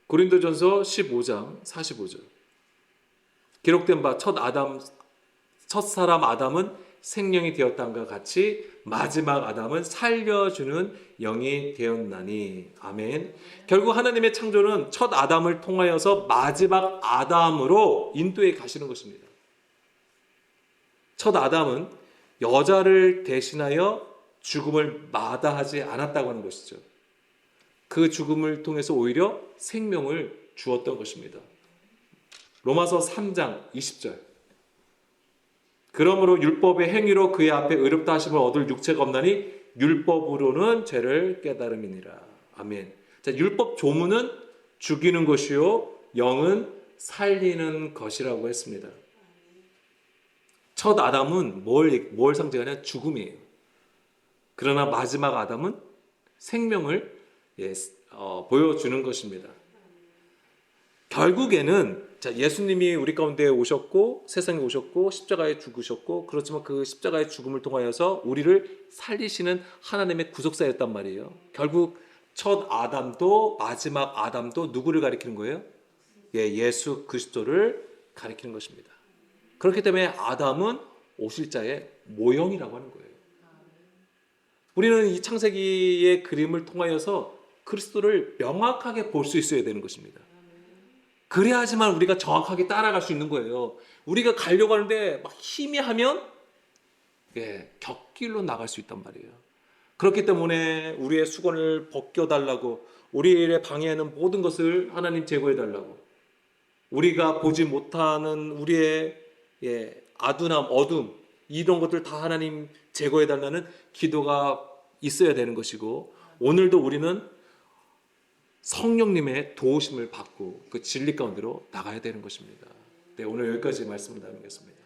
고린도전서 15장 45절. 기록된 바 첫사람 아담은 생명이 되었다함과 같이 마지막 아담은 살려주는 영이 되었나니. 아멘. 결국 하나님의 창조는 첫 아담을 통하여서 마지막 아담으로 인도해 가시는 것입니다. 첫 아담은 여자를 대신하여 죽음을 마다하지 않았다고 하는 것이죠. 그 죽음을 통해서 오히려 생명을 주었던 것입니다. 로마서 3장 20절. 그러므로 율법의 행위로 그의 앞에 의롭다 하심을 얻을 육체가 없나니 율법으로는 죄를 깨달음이니라. 아멘. 자, 율법 조문은 죽이는 것이요 영은 살리는 것이라고 했습니다. 첫 아담은 뭘 상징하냐? 죽음이에요. 그러나 마지막 아담은 생명을 보여주는 것입니다. 결국에는 예수님이 우리 가운데 오셨고 세상에 오셨고 십자가에 죽으셨고 그렇지만 그 십자가의 죽음을 통하여서 우리를 살리시는 하나님의 구속사였단 말이에요. 결국 첫 아담도 마지막 아담도 누구를 가리키는 거예요? 예수 그리스도를 가리키는 것입니다. 그렇기 때문에 아담은 오실 자의 모형이라고 하는 거예요. 우리는 이 창세기의 그림을 통하여서 그리스도를 명확하게 볼 수 있어야 되는 것입니다. 그래야지만 우리가 정확하게 따라갈 수 있는 거예요. 우리가 가려고 하는데 막 희미하면 곁길로 나갈 수 있단 말이에요. 그렇기 때문에 우리의 수건을 벗겨달라고, 우리의 방해하는 모든 것을 하나님 제거해달라고, 우리가 보지 못하는 우리의 아둔함, 어둠 이런 것들 다 하나님 제거해달라는 기도가 있어야 되는 것이고, 오늘도 우리는 성령님의 도우심을 받고 그 진리 가운데로 나가야 되는 것입니다. 네, 오늘 여기까지 말씀을 나누겠습니다.